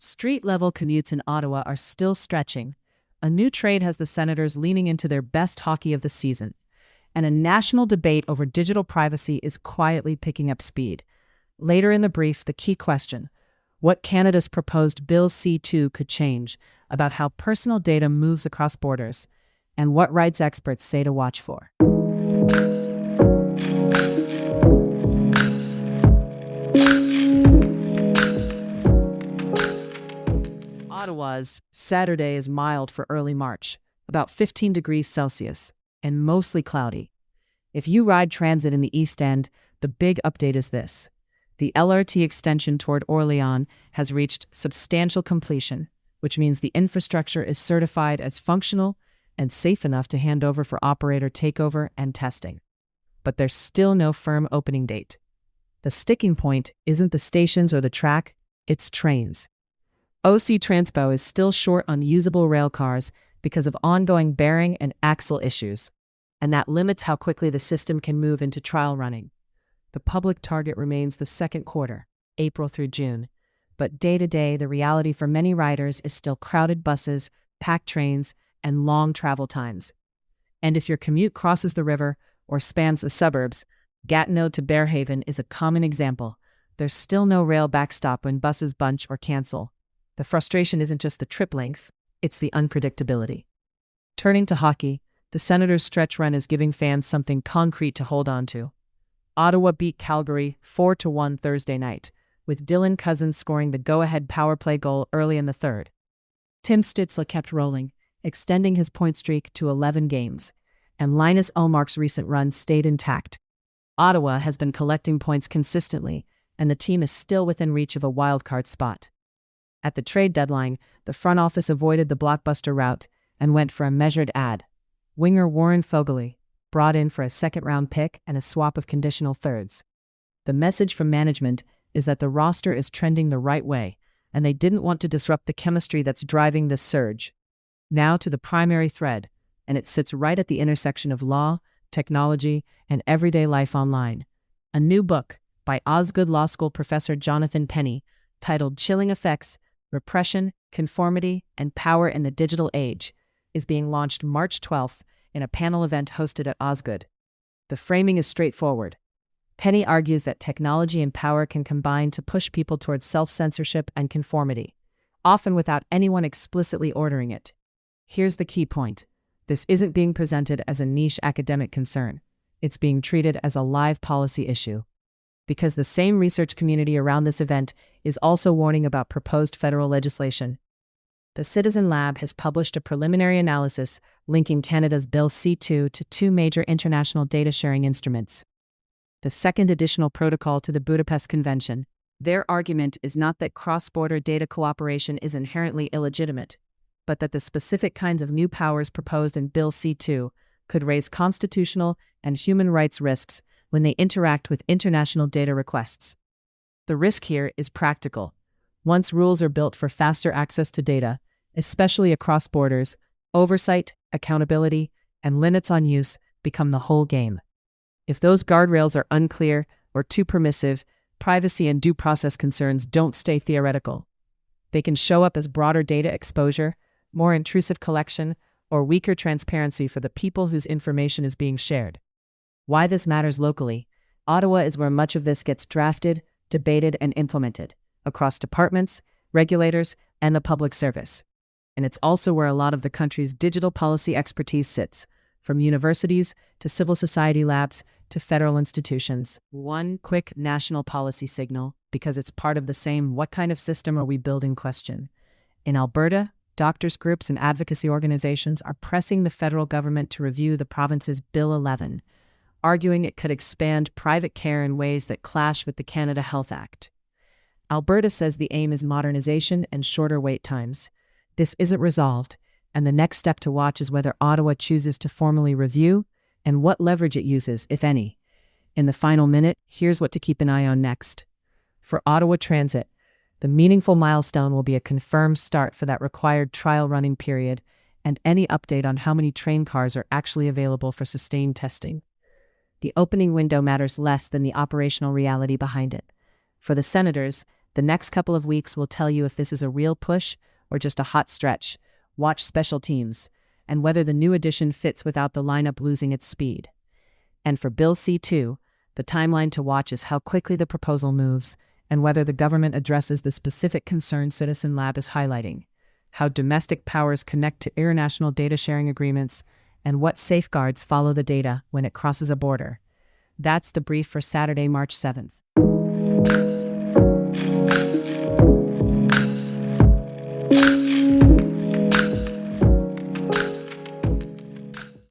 Street-level commutes in Ottawa are still stretching. A new trade has the Senators leaning into their best hockey of the season. And a national debate over digital privacy is quietly picking up speed. Later in the brief, the key question: what Canada's proposed Bill C-2 could change about how personal data moves across borders, and what rights experts say to watch for. Ottawa's Saturday is mild for early March, about 15 degrees Celsius, and mostly cloudy. If you ride transit in the East End, the big update is this. The LRT extension toward Orléans has reached substantial completion, which means the infrastructure is certified as functional and safe enough to hand over for operator takeover and testing. But there's still no firm opening date. The sticking point isn't the stations or the track, it's trains. OC Transpo is still short on usable rail cars because of ongoing bearing and axle issues, and that limits how quickly the system can move into trial running. The public target remains the second quarter, April through June, but day-to-day the reality for many riders is still crowded buses, packed trains, and long travel times. And if your commute crosses the river or spans the suburbs, Gatineau to Bearhaven is a common example. There's still no rail backstop when buses bunch or cancel. The frustration isn't just the trip length, it's the unpredictability. Turning to hockey, the Senators' stretch run is giving fans something concrete to hold on to. Ottawa beat Calgary 4-1 Thursday night, with Dylan Cousins scoring the go-ahead power play goal early in the third. Tim Stützle kept rolling, extending his point streak to 11 games, and Linus Ullmark's recent run stayed intact. Ottawa has been collecting points consistently, and the team is still within reach of a wildcard spot. At the trade deadline, the front office avoided the blockbuster route and went for a measured ad. Winger Warren Foegele, brought in for a second-round pick and a swap of conditional thirds. The message from management is that the roster is trending the right way, and they didn't want to disrupt the chemistry that's driving this surge. Now to the primary thread, and it sits right at the intersection of law, technology, and everyday life online. A new book by Osgoode Law School professor Jonathan Penny, titled Chilling Effects, Repression, Conformity, and Power in the Digital Age, is being launched March 12th in a panel event hosted at Osgoode. The framing is straightforward. Penny argues that technology and power can combine to push people towards self-censorship and conformity, often without anyone explicitly ordering it. Here's the key point. This isn't being presented as a niche academic concern. It's being treated as a live policy issue. Because the same research community around this event is also warning about proposed federal legislation. The Citizen Lab has published a preliminary analysis linking Canada's Bill C-2 to two major international data sharing instruments. The second additional protocol to the Budapest Convention. Their argument is not that cross-border data cooperation is inherently illegitimate, but that the specific kinds of new powers proposed in Bill C-2 could raise constitutional and human rights risks when they interact with international data requests. The risk here is practical. Once rules are built for faster access to data, especially across borders, oversight, accountability, and limits on use become the whole game. If those guardrails are unclear or too permissive, privacy and due process concerns don't stay theoretical. They can show up as broader data exposure, more intrusive collection, or weaker transparency for the people whose information is being shared. Why this matters locally: Ottawa is where much of this gets drafted, debated, and implemented, across departments, regulators, and the public service. And it's also where a lot of the country's digital policy expertise sits, from universities to civil society labs to federal institutions. One quick national policy signal, because it's part of the same "what kind of system are we building" question. In Alberta, doctors' groups and advocacy organizations are pressing the federal government to review the province's Bill 11, arguing it could expand private care in ways that clash with the Canada Health Act. Alberta says the aim is modernization and shorter wait times. This isn't resolved, and the next step to watch is whether Ottawa chooses to formally review and what leverage it uses, if any. In the final minute, here's what to keep an eye on next. For Ottawa Transit, the meaningful milestone will be a confirmed start for that required trial running period and any update on how many train cars are actually available for sustained testing. The opening window matters less than the operational reality behind it. For the Senators, The next couple of weeks will tell you if this is a real push or just a hot stretch. Watch special teams, and whether the new edition fits without the lineup losing its speed. And for Bill C2, the timeline to watch is how quickly the proposal moves and whether the government addresses the specific concerns Citizen Lab is highlighting, how domestic powers connect to international data sharing agreements, and what safeguards follow the data when it crosses a border. That's the brief for Saturday, March 7th.